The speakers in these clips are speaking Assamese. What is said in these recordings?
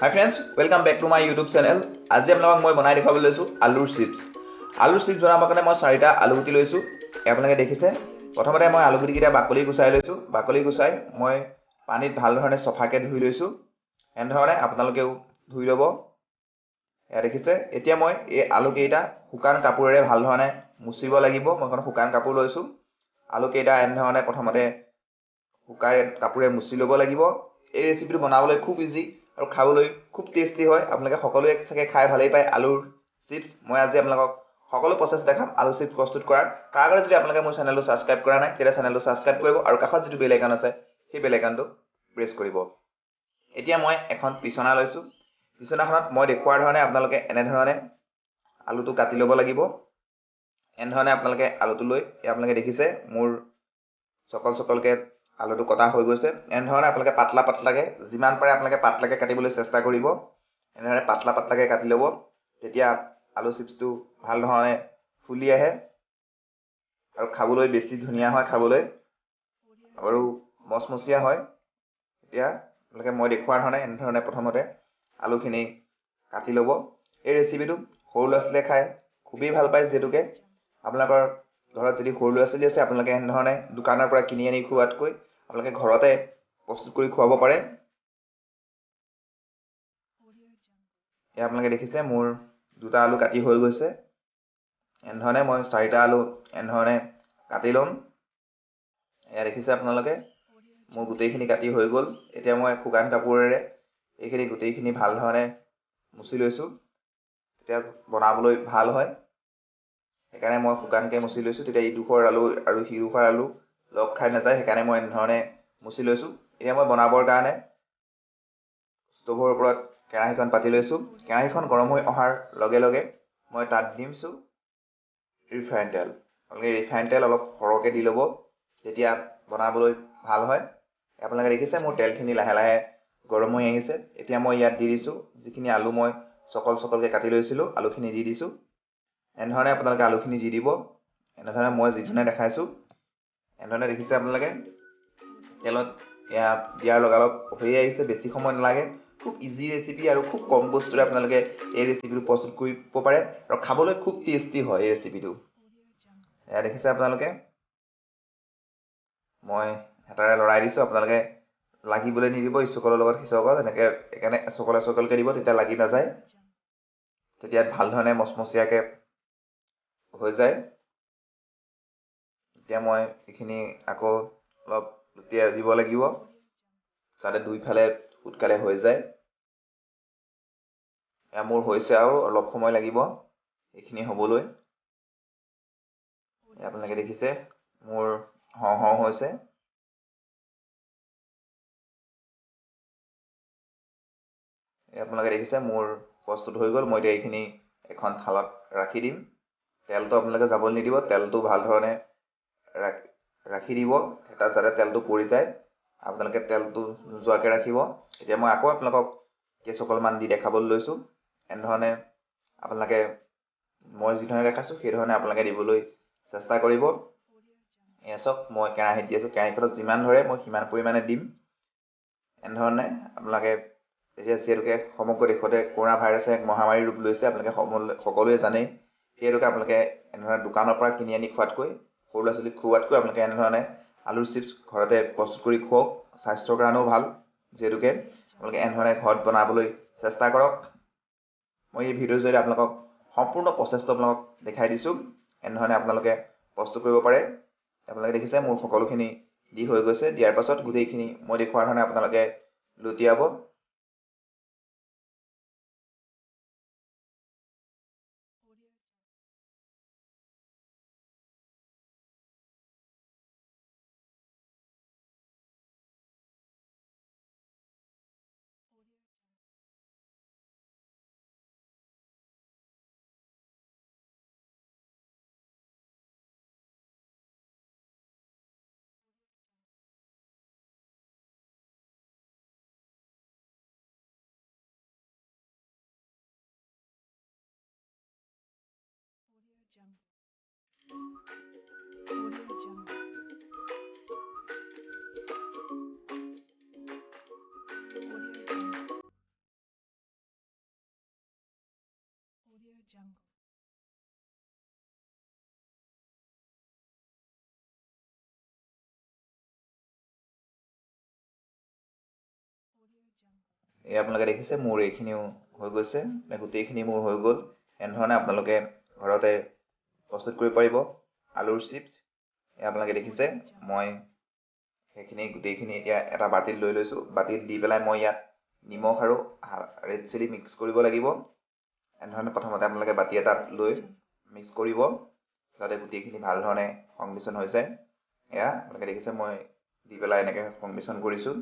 Hi friends, welcome back to my YouTube channel. আজি আপোনালোকক মই বনাই দেখাবলৈ লৈছোঁ আলুৰ চিপছ। আলুৰ চিপছ বনাবৰ কাৰণে মই 4টা আলু গুটি লৈছোঁ। আপোনালোকে দেখিছে। প্ৰথমতে মই আলু গুটিকেইটা বাকলি গুচাই লৈছোঁ। বাকলি গুচাই মই পানীত ভাল ধৰণে চফাকৈ ধুই লৈছোঁ। এনেধৰণে আপোনালোকেও ধুই ল'ব। এয়া দেখিছে। এতিয়া মই এই আলুকেইটা শুকান কাপোৰেৰে ভাল ধৰণে মুচিব লাগিব। মই এখন শুকান কাপোৰ লৈছোঁ। আলুকেইটা এনেধৰণে প্ৰথমতে শুকাই কাপোৰে মুচি ল'ব লাগিব। এই ৰেচিপিটো বনাবলৈ খুব ইজি আৰু খাবলৈ খুব টেষ্টি হয়। আপোনালোকে সকলোৱে চাগে খাই ভালেই পায় আলুৰ চিপছ। মই আজি আপোনালোকক সকলো প্ৰচেছ দেখাম আলু চিপছ প্ৰস্তুত কৰাৰ। তাৰ আগতে যদি আপোনালোকে মোৰ চেনেলটো ছাবস্ক্ৰাইব কৰা নাই তেতিয়া চেনেলটো ছাবস্ক্ৰাইব কৰিব আৰু কাষত যিটো বেল আইকন আছে সেই বেল আইকনটো প্ৰেছ কৰিব। এতিয়া মই এখন পিছনা লৈছোঁ। পিছনাখনত মই দেখুওৱাৰ ধৰণে আপোনালোকে এনেধৰণে আলুটো কাটি ল'ব লাগিব। এনেধৰণে আপোনালোকে আলুটো লৈ আপোনালোকে দেখিছে মোৰ চকলকৈ আলুটো কটা হৈ গৈছে। এনেধৰণে আপোনালোকে পাতলা পাতলাকৈ যিমান পাৰে আপোনালোকে পাতলাকৈ কাটিবলৈ চেষ্টা কৰিব। এনেধৰণে পাতলা পাতলাকৈ কাটি ল'ব। তেতিয়া আলু চিপছটো ভাল ধৰণে ফুলি আহে আৰু খাবলৈ বেছি ধুনীয়া হয়, খাবলৈ আৰু মচমচীয়া হয়। এতিয়া আপোনালোকে মই দেখুওৱাৰ ধৰণে এনেধৰণে প্ৰথমতে আলুখিনি কাটি ল'ব। এই ৰেচিপিটো সৰু ল'ৰা ছোৱালীয়ে খাই খুবেই ভাল পায়। যিহেতুকে আপোনালোকৰ ঘৰত যদি সৰু ল'ৰা ছোৱালী আছে আপোনালোকে এনেধৰণে দোকানৰ পৰা কিনি আনি খোৱাতকৈ আপোনালোকে ঘৰতে প্ৰস্তুত কৰি খুৱাব পাৰে। এয়া আপোনালোকে দেখিছে মোৰ 2টা আলু কাটি হৈ গৈছে। এনেধৰণে মই 4টা আলু এনেধৰণে কাটি ল'ম। এয়া দেখিছে আপোনালোকে মোৰ গোটেইখিনি কাটি হৈ গ'ল। এতিয়া মই শুকান কাপোৰেৰে এইখিনি গোটেইখিনি ভাল ধৰণে মুচি লৈছোঁ। তেতিয়া বনাবলৈ ভাল হয়, সেইকাৰণে মই শুকানকৈ মুচি লৈছোঁ। তেতিয়া ইডোখৰ আলু আৰু সিডোখৰ আলু লগ খাই নাযায়, সেইকাৰণে মই এনেধৰণে মুচি লৈছোঁ। এতিয়া মই বনাবৰ কাৰণে ষ্ট'ভৰ ওপৰত কেৰাহীখন পাতি লৈছোঁ। কেৰাহীখন গৰম হৈ অহাৰ লগে লগে মই তাত দিছোঁ ৰিফাইন তেল। আপোনালোকে ৰিফাইন তেল অলপ সৰহকৈ দি ল'ব, তেতিয়া বনাবলৈ ভাল হয়। আপোনালোকে দেখিছে মোৰ তেলখিনি লাহে লাহে গৰম হৈ আহিছে। এতিয়া মই ইয়াত দি দিছোঁ যিখিনি আলু মই চকলকৈ কাটি লৈছিলোঁ, আলুখিনি দি দিছোঁ। এনেধৰণে আপোনালোকে আলুখিনি দি দিব। এনেধৰণে মই যিধৰণে দেখাইছোঁ এনেধৰণে দেখিছে আপোনালোকে তেলত এয়া দিয়াৰ লগালগ হৈ আহিছে, বেছি সময় নালাগে। খুব ইজি ৰেচিপি আৰু খুব কম বস্তুৰে আপোনালোকে এই ৰেচিপিটো প্ৰস্তুত কৰিব পাৰে আৰু খাবলৈ খুব টেষ্টি হয় এই ৰেচিপিটো। এয়া দেখিছে আপোনালোকে মই হেতাৰে লৰাই দিছোঁ। আপোনালোকে লাগিবলৈ নিদিব ইচকলৰ লগত সিচকল, সেইকাৰণে চকলকৈ দিব, তেতিয়া লাগি নাযায়। তেতিয়া ভাল ধৰণে মচমচীয়াকৈ হৈ যায়। এতিয়া মই এইখিনি আকৌ অলপ লুটিয়াই দিব লাগিব যাতে দুইফালে সোনকালে হৈ যায়। এয়া মোৰ হৈছে আৰু অলপ সময় লাগিব এইখিনি হ'বলৈ। আপোনালোকে দেখিছে মোৰ হওঁ হৈছে। আপোনালোকে দেখিছে মোৰ প্ৰস্তুত হৈ গ'ল। মই এতিয়া এইখিনি এখন থালত ৰাখি দিম। তেলটো আপোনালোকে যাবলৈ নিদিব, তেলটো ভাল ধৰণে ৰাখি দিব তাত যাতে তেলটো পৰি যায়। আপোনালোকে তেলটো নোযোৱাকৈ ৰাখিব। এতিয়া মই আকৌ আপোনালোকক কেইচকলমান দি দেখাবলৈ লৈছোঁ। এনেধৰণে আপোনালোকে মই যিধৰণে দেখাইছোঁ সেইধৰণে আপোনালোকে দিবলৈ চেষ্টা কৰিব। এয়া চাওক মই কেৰাহীত দি আছোঁ, কেৰাহীখনত যিমান ধৰে মই সিমান পৰিমাণে দিম। এনেধৰণে আপোনালোকে এতিয়া যিহেতুকে সমগ্ৰ দেশতে কৰোণা ভাইৰাছে এক মহামাৰীৰ ৰূপ লৈছে, আপোনালোকে সকলোৱে জানেই। সেইহেতুকে আপোনালোকে এনেধৰণে দোকানৰ পৰা কিনি আনি খোৱাতকৈ, সৰু ল'ৰা ছোৱালীক খুওৱাতকৈ আপোনালোকে এনেধৰণে আলুৰ চিপছ ঘৰতে প্ৰস্তুত কৰি খুৱাওক। স্বাস্থ্যৰ কাৰণেও ভাল, যিহেতুকে আপোনালোকে এনেধৰণে ঘৰত বনাবলৈ চেষ্টা কৰক। মই এই ভিডিঅ'ৰ জৰিয়তে আপোনালোকক সম্পূৰ্ণ প্ৰচেছটো আপোনালোকক দেখাই দিছোঁ। এনেধৰণে আপোনালোকে প্ৰস্তুত কৰিব পাৰে। আপোনালোকে দেখিছে মোৰ সকলোখিনি দি হৈ গৈছে। দিয়াৰ পাছত গোটেইখিনি মই দেখুওৱাৰ ধৰণে আপোনালোকে লুটিয়াব। এই আপোনালোকে দেখিছে মোৰ এইখিনিও হৈ গৈছে, গোটেইখিনি মোৰ হৈ গ'ল। এনেধৰণে আপোনালোকে ঘৰতে প্ৰস্তুত কৰিব পাৰিব আলুৰ চিপছ। এই আপোনালোকে দেখিছে মই সেইখিনি গোটেইখিনি এতিয়া এটা বাতিত লৈ লৈছোঁ। বাতিত দি পেলাই মই ইয়াত নিমখ আৰু ৰেড চিলি মিক্স কৰিব লাগিব। এনেধৰণে প্ৰথমতে আপোনালোকে বাতি এটাত লৈ মিক্স কৰিব যাতে গোটেইখিনি ভাল ধৰণে সংমিশ্ৰণ হৈ যায়। এয়া আপোনালোকে দেখিছে মই দি পেলাই এনেকৈ সংমিশ্ৰণ কৰিছোঁ।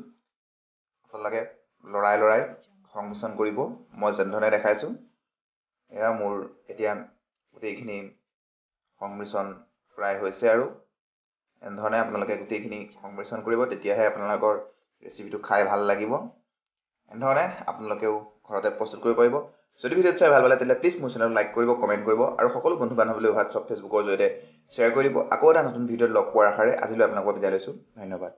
আপোনালোকে লৰাই লৰাই সংমিশ্ৰণ কৰিব মই যেনেধৰণে দেখাইছোঁ। এয়া মোৰ এতিয়া গোটেইখিনি সংমিশ্ৰণ প্ৰায় হৈছে আৰু এনেধৰণে আপোনালোকে গোটেইখিনি সংমিশ্ৰণ কৰিব, তেতিয়াহে আপোনালোকৰ ৰেচিপিটো খাই ভাল লাগিব। এনেধৰণে আপোনালোকেও ঘৰতে প্ৰস্তুত কৰিব পাৰিব। যদি ভিডিঅ'টো চাই ভাল পালে তেতিয়াহ'লে প্লিজ মোৰ চেনেলটো লাইক কৰিব, কমেণ্ট কৰিব আৰু সকলো বন্ধু বান্ধৱীলৈ হোৱাটছআপ ফেচবুকৰ জৰিয়তে শ্বেয়াৰ কৰিব। আকৌ এটা নতুন ভিডিঅ'ত লগ পোৱাৰ আশাৰে আজিলৈ আপোনালোকৰ বিদায় লৈছোঁ। ধন্যবাদ।